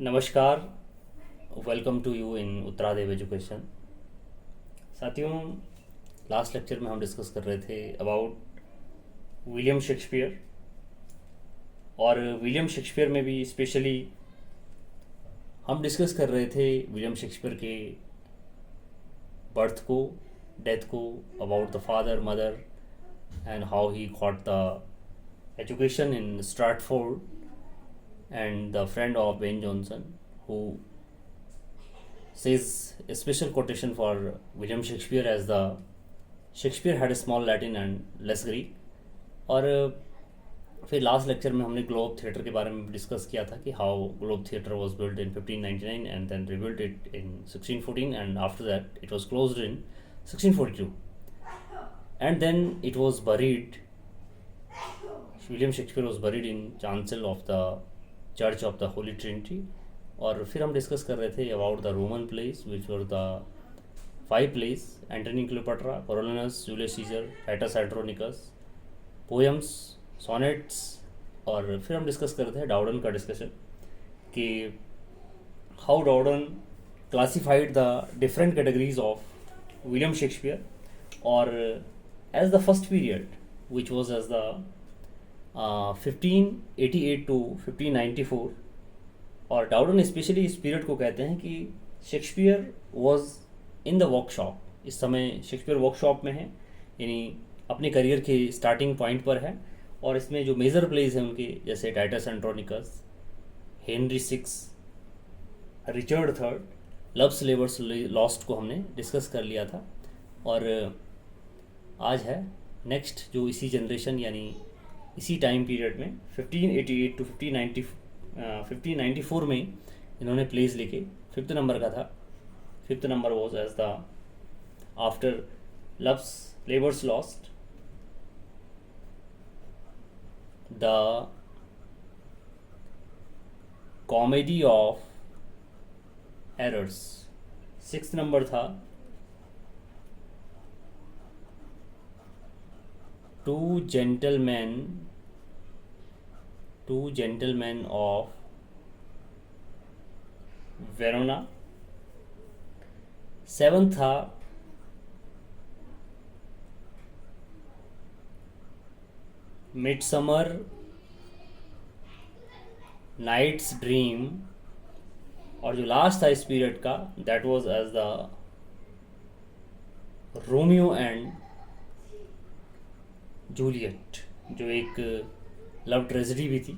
नमस्कार। Welcome to you in Uttaradev education. साथियों, last lecture में हम डिस्कस कर रहे थे अबाउट विलियम शेक्सपियर। और विलियम शेक्सपियर में भी स्पेशली हम डिस्कस कर रहे थे विलियम शेक्सपियर के बर्थ को, डेथ को, about the father mother and how he got the education in Stratford and the friend of Ben Jonson, who says a special quotation for William Shakespeare as the Shakespeare had a small Latin and less Greek. और फिर last lecture में हमने globe theatre के बारे में discuss किया था कि how Globe Theatre was built in 1599 and then rebuilt it in 1614 and after that it was closed in 1642 and then it was buried. William Shakespeare was buried in chancel of the church of the Holy Trinity. और फिर हम discuss कर रहे थे about the Roman place which were the 5 place: Antony Cleopatra, Coriolanus, Julius Caesar, Titus Andronicus, poems, sonnets. और फिर हम discuss कर रहे थे डाउडन का डिस्कशन कि how Dowden classified the different categories of William Shakespeare और as the first period which was as the 1588 to 1594. और डाउडन स्पेशली इस पीरियड को कहते हैं कि Shakespeare was in the workshop. इस समय शेक्सपियर वर्कशॉप में है, यानी अपने करियर के स्टार्टिंग पॉइंट पर है. और इसमें जो मेजर प्लेज हैं उनके, जैसे Titus Andronicus, Henry six, Richard third, Love's Labour's Lost को हमने डिस्कस कर लिया था. और आज है नेक्स्ट जो इसी जनरेशन यानी इसी टाइम पीरियड में 1588 टू 1594 में इन्होंने प्लेस लिखे. 5th नंबर का था. 5th number was as the after Love's Labour's Lost, the Comedy of Errors. 6th number था Two gentlemen of Verona. 7th था मिडसमर नाइट्स ड्रीम. और जो लास्ट था इस पीरियड का, that was as the Romeo and Juliet, जो एक love tragedy भी थी.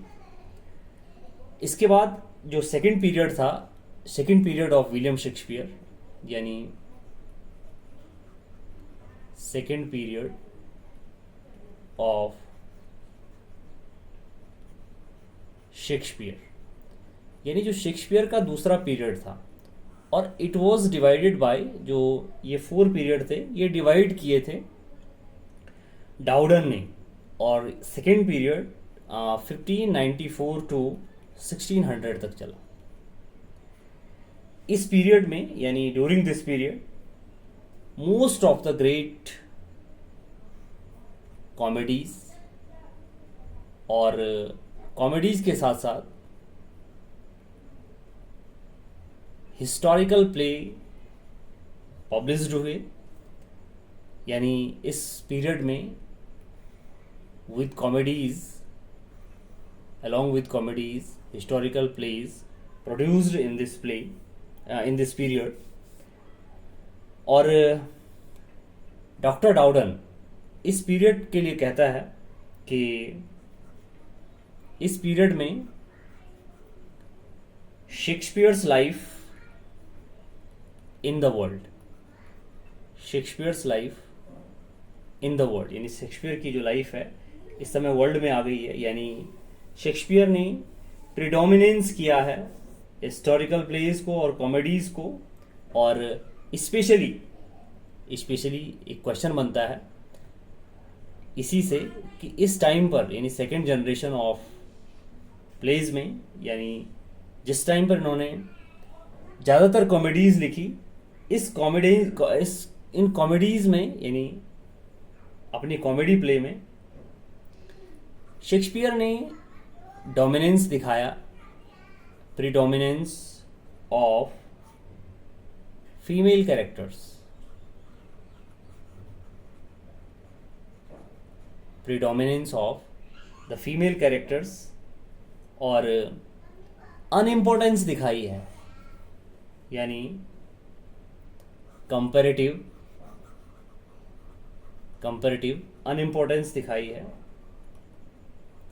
इसके बाद जो सेकंड पीरियड था, second period of William Shakespeare, यानी सेकंड पीरियड ऑफ शेक्सपियर, यानी जो शेक्सपियर का दूसरा पीरियड था. और इट वाज डिवाइडेड बाय, जो ये 4 पीरियड थे ये डिवाइड किए थे डाउडन ने. और सेकेंड पीरियड 1594 टू 1600 तक चला. इस पीरियड में, यानी during this period, most of the great comedies और कॉमेडीज के साथ साथ हिस्टोरिकल प्ले पब्लिश्ड हुए. यानी इस पीरियड में with comedies, along with comedies, historical plays produced in this in this period. और डॉक्टर डाउडन इस पीरियड के लिए कहता है कि इस पीरियड में Shakespeare's life in the world, Shakespeare's life in the world, यानी शेक्सपियर की जो लाइफ है इस समय वर्ल्ड में आ गई है. यानी शेक्सपियर ने प्रिडोमिनेंस किया है हिस्टोरिकल प्लेस को और कॉमेडीज़ को. और स्पेशली एक क्वेश्चन बनता है इसी से कि इस टाइम पर, यानी सेकेंड जनरेशन ऑफ प्लेज में, यानी जिस टाइम पर इन्होंने ज़्यादातर कॉमेडीज़ लिखी, इन कॉमेडीज़ में, यानी अपनी कॉमेडी प्ले में शेक्सपियर ने डोमिनेंस दिखाया predominance of female characters, predominance of the female characters, और अनइम्पोर्टेंस दिखाई है, यानी कंपैरेटिव अनइम्पोर्टेंस दिखाई है,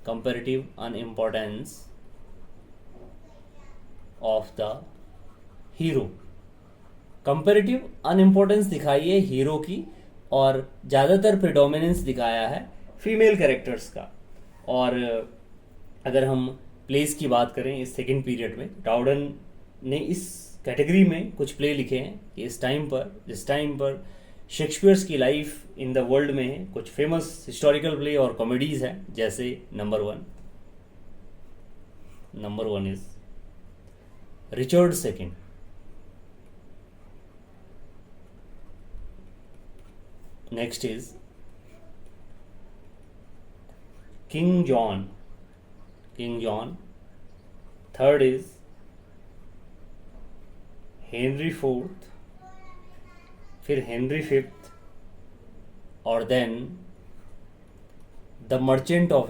comparative unimportance of the hero, comparative unimportance दिखाई है हीरो की, और ज़्यादातर प्रिडोमिनेंस दिखाया है फीमेल कैरेक्टर्स का। और अगर हम प्लेस की बात करें इस सेकेंड पीरियड में, डाउडन ने इस कैटेगरी में कुछ प्ले लिखे हैं कि जिस टाइम पर शेक्सपियर्स की लाइफ इन द वर्ल्ड में है, कुछ फेमस हिस्टोरिकल प्ले और कॉमेडीज हैं, जैसे number one is Richard second, next is King John, third is Henry fourth, फिर हेनरी फिफ्थ, और then the merchant of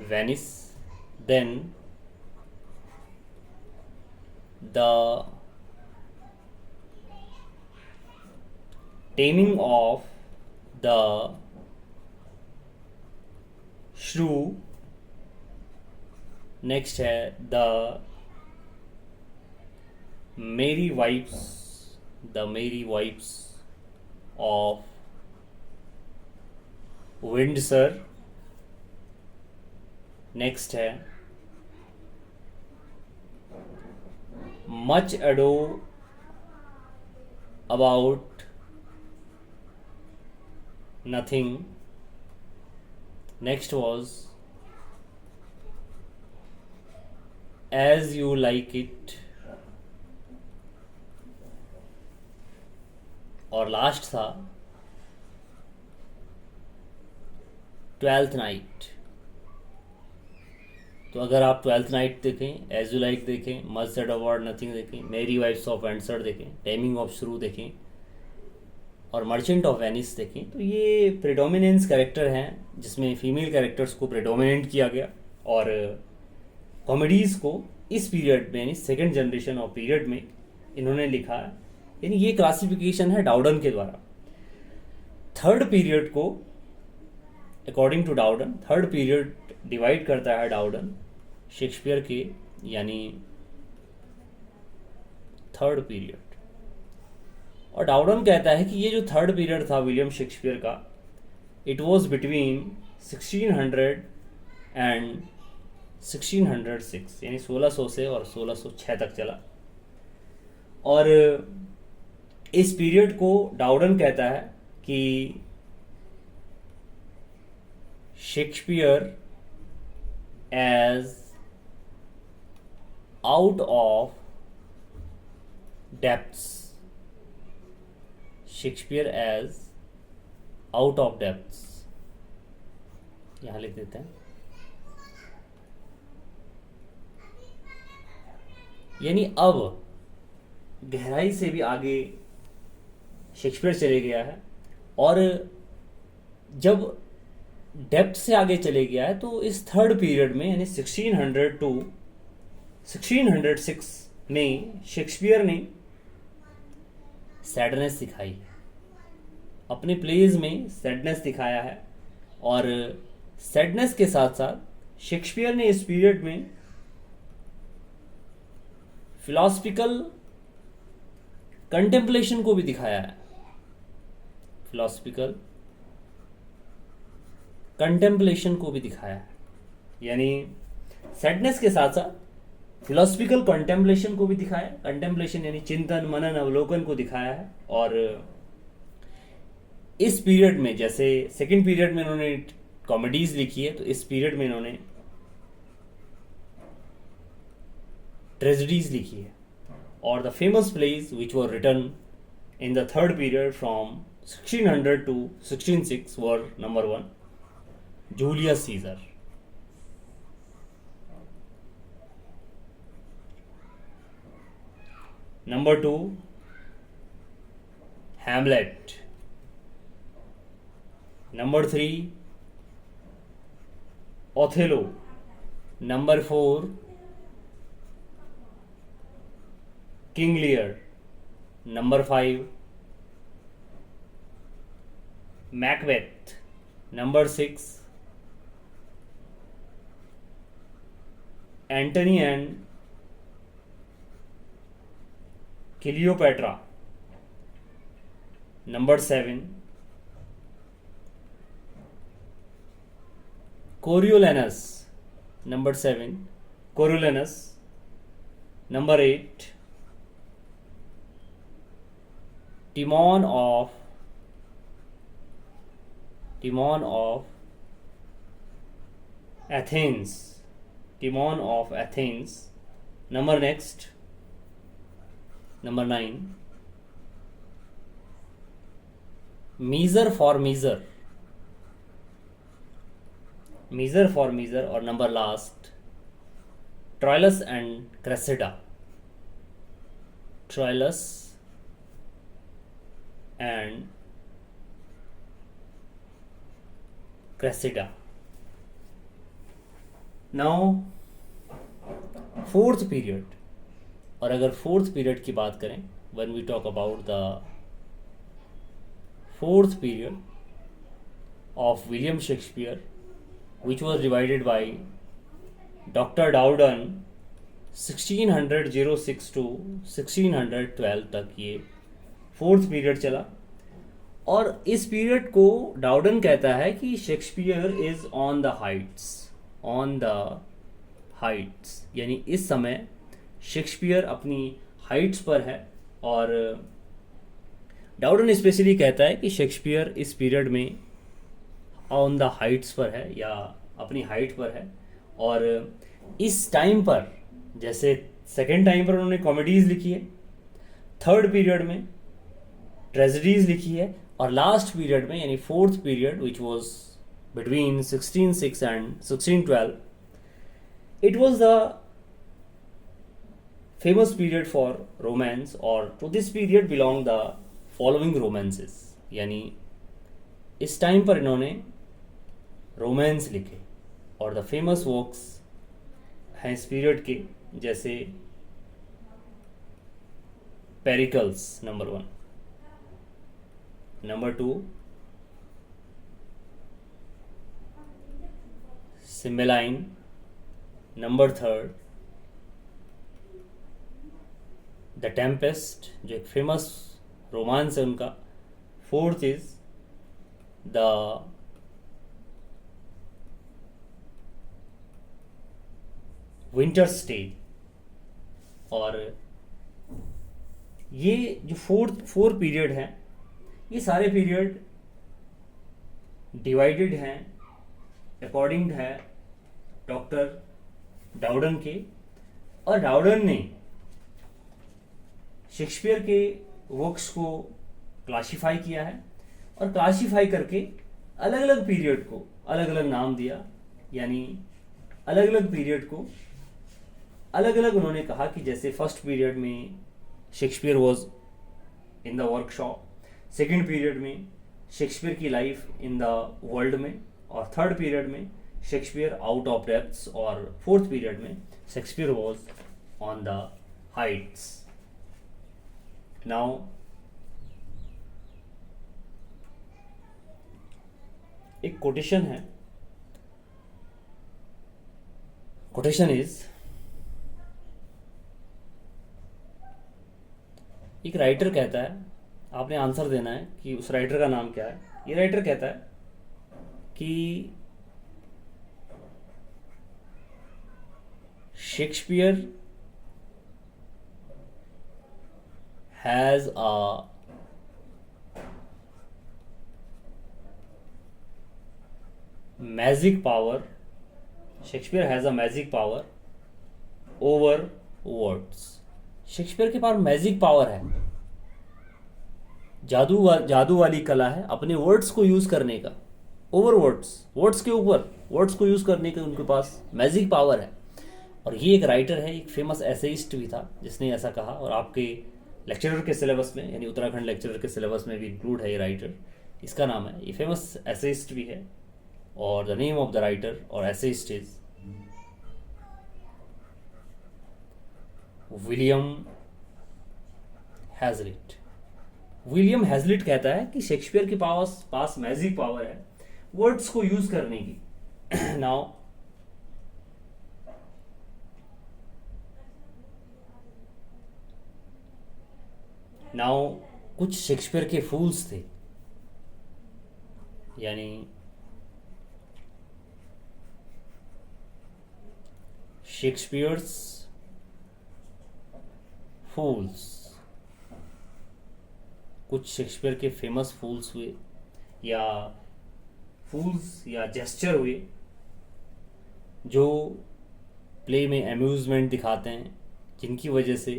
Venice, then the taming of the shrew, next है the merry wives of Windsor, next है much ado about nothing, next was as you like it, और last था twelfth night. तो अगर आप twelfth night देखें, as you like देखें, much said about nothing देखें, मेरी वाइफ्स ऑफ विंडसर देखें, टेमिंग ऑफ श्रू देखें, और मर्चेंट ऑफ वेनिस देखें, तो ये प्रेडोमिनेंस कैरेक्टर हैं जिसमें फीमेल कैरेक्टर्स को प्रेडोमिनेंट किया गया, और कॉमेडीज़ को इस पीरियड में यानी सेकेंड जनरेशन ऑफ पीरियड में इन्होंने लिखा है। यानी ये क्लासिफिकेशन है डाउडन के द्वारा। थर्ड पीरियड को according to Dowden, third period divide करता है डाउडन शेक्सपियर के, यानी थर्ड पीरियड। और डाउडन कहता है कि ये जो थर्ड पीरियड था विलियम शेक्सपियर का, इट वॉज बिटवीन 1600 एंड 1606, यानी 1600 से और 1606 तक चला। और इस पीरियड को डाउडन कहता है कि Shakespeare as out of depths, Shakespeare as out of depths, यहां लिख देते हैं। यानी अब गहराई से भी आगे शेक्सपियर चले गया है, और जब डेप्थ से आगे चले गया है तो इस थर्ड पीरियड में यानी 1600 टू 1606 में शेक्सपियर ने सैडनेस दिखाई है, अपने प्लेज में सैडनेस दिखाया है। और सैडनेस के साथ साथ शेक्सपियर ने इस पीरियड में फिलॉसफिकल कंटेम्पलेशन को भी दिखाया है, फिलॉसफिकल कंटेम्पलेशन को भी दिखाया है। यानी सैडनेस के साथ साथ फिलॉसफिकल कंटेम्पलेशन को भी दिखाया, कंटेम्पलेशन यानी चिंतन मनन अवलोकन को दिखाया है। और इस पीरियड में, जैसे सेकंड पीरियड में इन्होंने कॉमेडीज लिखी है, तो इस पीरियड में इन्होंने ट्रेजेडीज लिखी है। और the famous plays which were written in the third period from 1600 to 1606 were number 1 Julius Caesar, number 2 Hamlet, number 3 Othello, number 4 King Lear, number 5 Macbeth, number 6 Antony and Cleopatra, number 7 Coriolanus, number 7 Coriolanus, number 8 Timon of Athens, Timon of Athens, number 9 Measure for Measure, or number last Troilus and Cressida, Troilus and Cressida. Now fourth period, और अगर fourth period की बात करें, when we talk about the fourth period of William Shakespeare, which was divided by Dr. Dowden 1606 to 1612 तक ये fourth period चला. और इस पीरियड को डाउडन कहता है कि Shakespeare is on the Heights, यानी इस समय शेक्सपियर अपनी हाइट्स पर है. और डाउडन स्पेशली कहता है कि शेक्सपियर इस पीरियड में ऑन द हाइट्स पर है या अपनी हाइट पर है. और इस टाइम पर, जैसे सेकेंड टाइम पर उन्होंने कॉमेडीज लिखी है, थर्ड पीरियड में ट्रेजेडीज लिखी है, और लास्ट पीरियड में यानी fourth period which was between 1606 and 1612, it was the famous period for romance. और to this period belong the following romances, यानी इस टाइम पर इन्होंने रोमांस लिखे. और द फेमस वर्क्स हैं इस पीरियड के, जैसे Pericles number 1, number 2 Cymbeline, number 3 the Tempest, जो एक फेमस रोमांस है उनका. फोर्थ इज द विंटर स्टे. और ये जो फोर पीरियड है, ये सारे पीरियड डिवाइडेड हैं अकॉर्डिंग है डॉक्टर डाउडन के. और डाउडन ने शेक्सपियर के वर्क्स को क्लासिफाई किया है, और क्लासिफाई करके अलग अलग पीरियड को अलग अलग नाम दिया. यानी अलग अलग पीरियड को अलग अलग उन्होंने कहा कि जैसे फर्स्ट पीरियड में Shakespeare was in the workshop, second period में शेक्सपियर की लाइफ इन द वर्ल्ड में, और थर्ड पीरियड में शेक्सपियर आउट ऑफ डेप्थ्स, और फोर्थ पीरियड में Shakespeare was on the Heights. Now एक कोटेशन है. कोटेशन इज, एक राइटर कहता है, आपने आंसर देना है कि उस राइटर का नाम क्या है. ये राइटर कहता है कि Shakespeare has a magic power, Shakespeare has a magic power over words. Shakespeare के पास मैजिक पावर है जादू वाली कला है अपने वर्ड्स को यूज़ करने का, ओवर वर्ड्स, वर्ड्स के ऊपर वर्ड्स को यूज़ करने का उनके पास मैजिक पावर है। और ये एक राइटर है, एक फेमस एसेइस्ट भी था जिसने ऐसा कहा, और आपके लेक्चरर के सिलेबस में यानी उत्तराखंड लेक्चरर के सिलेबस में भी इंक्लूड है ये राइटर। इसका नाम है, ये फेमस एसेइस्ट भी है, और the name of the writer और essayist is William Hazlitt. William Hazlitt कहता है कि शेक्सपियर के पास मैजिक पावर है वर्ड्स को यूज करने की। नाउ कुछ शेक्सपियर के फूल्स थे, यानी शेक्सपियर्स फूल्स, कुछ शेक्सपियर के फेमस फूल्स हुए या फूल्स या जेस्चर हुए जो प्ले में अम्यूज़मेंट दिखाते हैं, जिनकी वजह से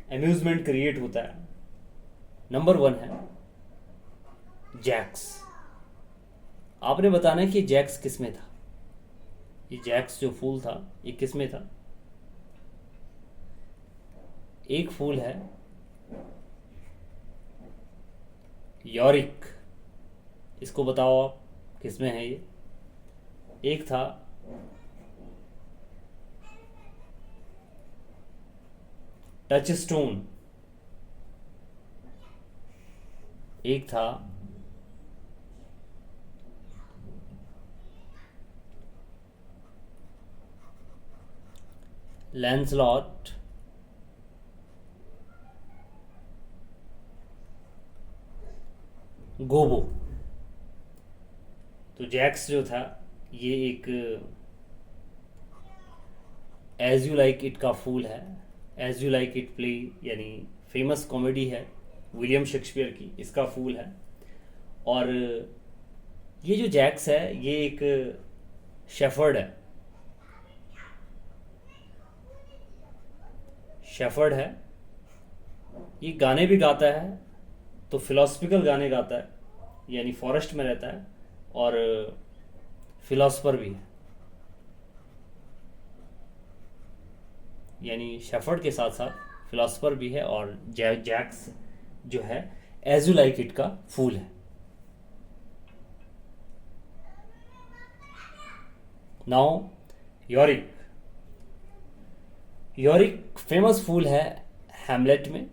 अम्यूज़मेंट क्रिएट होता है। नंबर 1 है जैक्स। आपने बताना है कि जैक्स किस में था, ये जैक्स जो फूल था ये किस में था। एक फूल है यॉरिक, इसको बताओ आप किस में है ये। एक था टच स्टोन, एक था लैंसलॉट, गोबो। तो जैक्स जो था ये एक एज यू लाइक इट का फूल है। As you like it play यानी फेमस कॉमेडी है विलियम शेक्सपियर की, इसका फूल है। और ये जो जैक्स है ये एक शेफर्ड है, शेफर्ड है। ये गाने भी गाता है, तो फिलोसफिकल गाने गाता है, यानी फॉरेस्ट में रहता है और फिलोसफर भी है, यानी शेफर्ड के साथ साथ फिलोसफर भी है। और जैक्स जो है एज यू लाइक इट का फूल है। नाउ यॉरिक। यॉरिक फेमस फूल है हैमलेट में।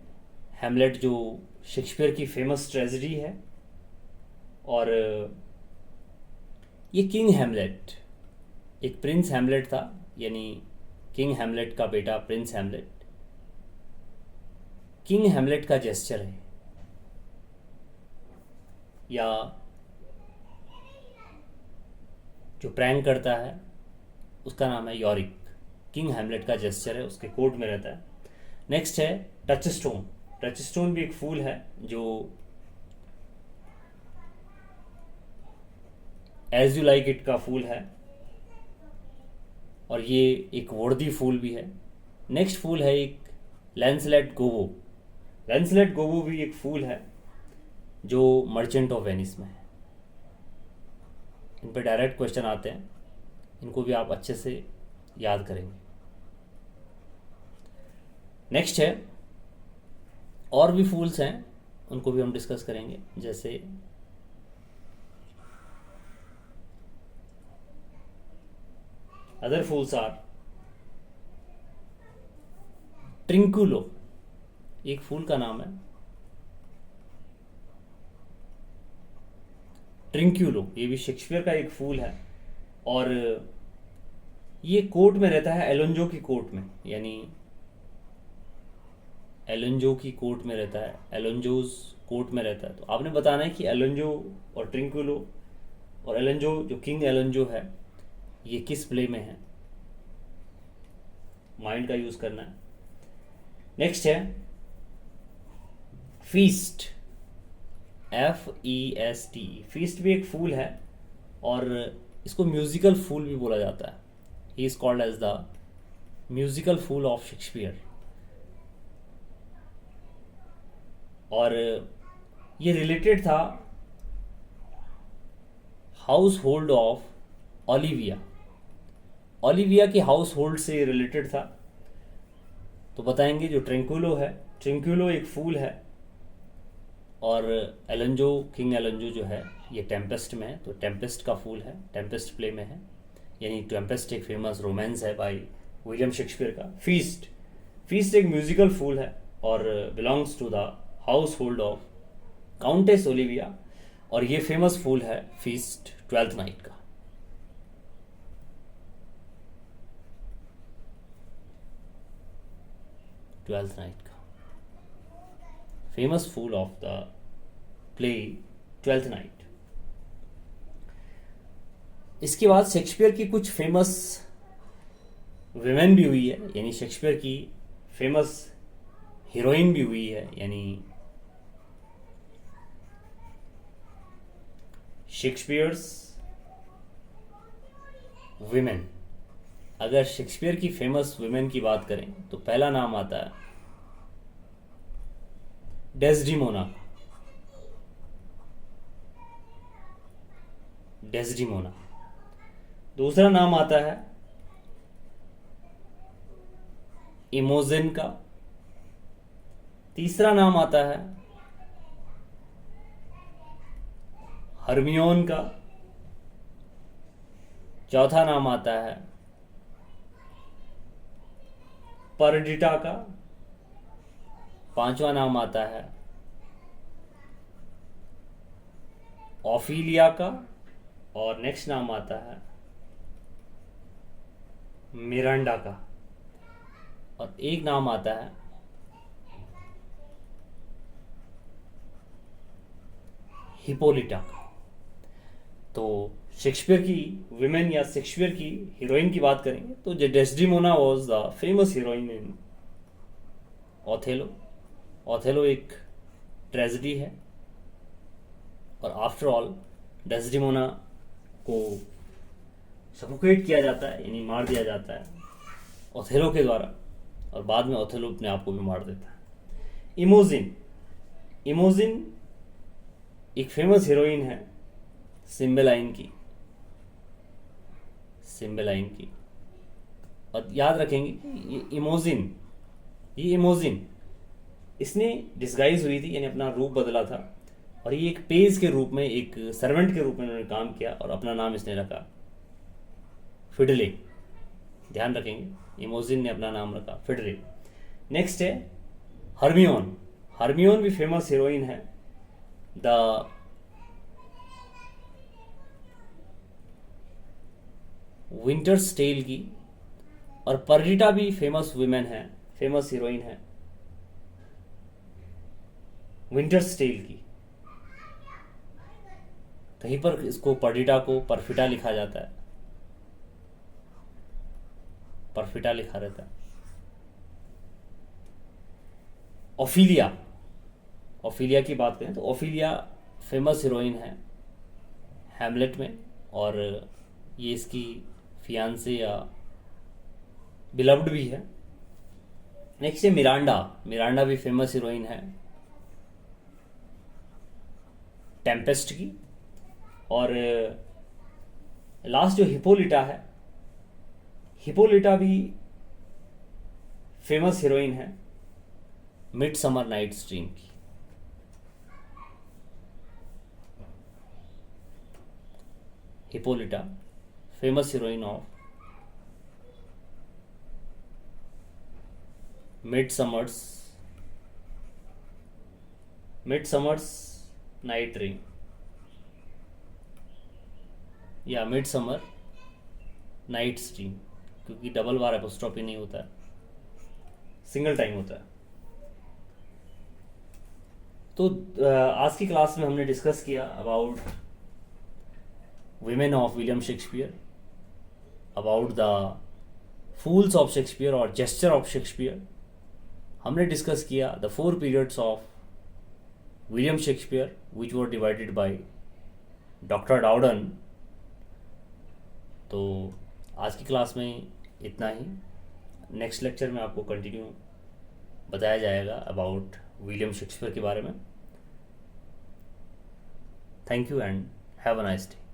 हैमलेट जो शेक्सपियर की फेमस ट्रेजेडी है, और ये किंग हैमलेट, एक प्रिंस हैमलेट था, यानी किंग हैमलेट का बेटा प्रिंस हैमलेट। किंग हैमलेट का जेस्चर है, या जो प्रैंक करता है उसका नाम है यॉरिक। किंग हैमलेट का जेस्चर है, उसके कोर्ट में रहता है। नेक्स्ट है टच स्टोन। टच स्टोन भी एक फूल है जो एज यू लाइक इट का फूल है, और ये एक वर्दी फूल भी है। नेक्स्ट फूल है एक लैंसलेट गोवो। लैंसलेट गोवो भी एक फूल है जो मर्चेंट ऑफ वेनिस में है। इन पर डायरेक्ट क्वेश्चन आते हैं, इनको भी आप अच्छे से याद करेंगे। नेक्स्ट है, और भी फूल्स हैं, उनको भी हम डिस्कस करेंगे। जैसे अदर फूल्स आर ट्रिंकुलो, एक फूल का नाम है ट्रिंक्यूलो, ये भी शेक्सपियर का एक फूल है, और ये कोर्ट में रहता है, एलोंजो की कोर्ट में, यानी एलोंजो की कोर्ट में रहता है, एलोंजोज कोर्ट में रहता है। तो आपने बताना है कि एलोंजो और ट्रिंकुलो और एलोंजो जो किंग एलोंजो है ये किस प्ले में है, माइंड का यूज करना है। नेक्स्ट है फीस्ट, FEST। फीस्ट भी एक फूल है, और इसको म्यूजिकल फूल भी बोला जाता है। He is called as the musical fool of Shakespeare. और ये रिलेटेड था household of Olivia. Olivia के हाउस होल्ड से रिलेटेड था। तो बताएंगे जो ट्रिंकुलो है, ट्रिंकुलो एक फूल है, और एलंजो, किंग एलंजो जो है ये टेम्पेस्ट में है, तो टेम्पेस्ट का फूल है, टेम्पेस्ट प्ले में है, यानी टेम्पेस्ट एक फेमस रोमांस है बाय विलियम शेक्सपियर का। फीस्ट, फीस्ट एक म्यूजिकल फूल है और belongs to the household of countess Olivia, और ये फेमस फूल है फीस्ट ट्वेल्थ नाइट का। ट्वेल्थ नाइट का famous fool of the play Twelfth Night. इसके बाद शेक्सपियर की कुछ फेमस विमेन भी हुई है, यानी शेक्सपियर की फेमस हीरोइन भी हुई है, यानी शेक्सपियर्स विमेन। अगर शेक्सपियर की फेमस विमेन की बात करें तो पहला नाम आता है डेस्डिमोना। डेस्डिमोना। दूसरा नाम आता है इमोजेन का। तीसरा नाम आता है हर्मियोन का। चौथा नाम आता है परडिटा का। पांचवा नाम आता है ओफिलिया का, और नेक्स्ट नाम आता है मिरांडा का, और एक नाम आता है हिपोलिटा का। तो शेक्सपियर की विमेन या शेक्सपियर की हीरोइन की बात करेंगे तो Desdemona was the famous heroine in Othello. Othello एक ट्रेजेडी है, और आफ्टर ऑल डेस्डिमोना को सफोकेट किया जाता है, यानी मार दिया जाता है ओथेलो के द्वारा, और बाद में ओथेलो अपने आप को भी मार देता है। इमोजिन, इमोजिन एक फेमस हीरोइन है सिम्बेलाइन की। सिम्बेलाइन की, और याद रखेंगे ये इमोजिन इसने डिस्गाइज हुई थी, यानी अपना रूप बदला था, और ये एक पेज के रूप में, एक सर्वेंट के रूप में उन्होंने काम किया, और अपना नाम इसने रखा फिडले। ध्यान रखेंगे, इमोजिन ने अपना नाम रखा फिडले। नेक्स्ट है हर्मियोन। हर्मियोन भी फेमस हीरोइन है द विंटर्स टेल की, और परडिटा भी फेमस वुमेन है, फेमस हीरोइन है विंटर्स टेल की। कहीं पर इसको परडिटा को परफिटा लिखा जाता है, परफिटा लिखा रहता है। ओफिलिया, ओफिलिया की बात करें तो ओफिलिया फेमस हीरोइन है हैमलेट में, और ये इसकी फियांसे या बिलव्ड भी है। नेक्स्ट है मिरांडा। मिरांडा भी फेमस हीरोइन है टेम्पेस्ट की। और लास्ट जो हिपोलिटा है, हिपोलिटा भी फेमस हीरोइन है मिड समर नाइट्स ड्रीम की। Hippolyta famous heroine of Midsummer's Night Dream, या मिड समर नाइट ड्रीम, क्योंकि डबल बार एपोस्ट्रॉफी नहीं होता है, सिंगल टाइम होता है। तो आज की क्लास में हमने डिस्कस किया about women of William Shakespeare, about the fools of Shakespeare और जेस्चर ऑफ शेक्सपियर। हमने डिस्कस किया the 4 periods of William Shakespeare which were divided by doctor Dowden. तो आज की क्लास में इतना ही। नेक्स्ट लेक्चर में आपको कंटिन्यू बताया जाएगा अबाउट विलियम शेक्सपियर के बारे में। Thank you and have a nice day.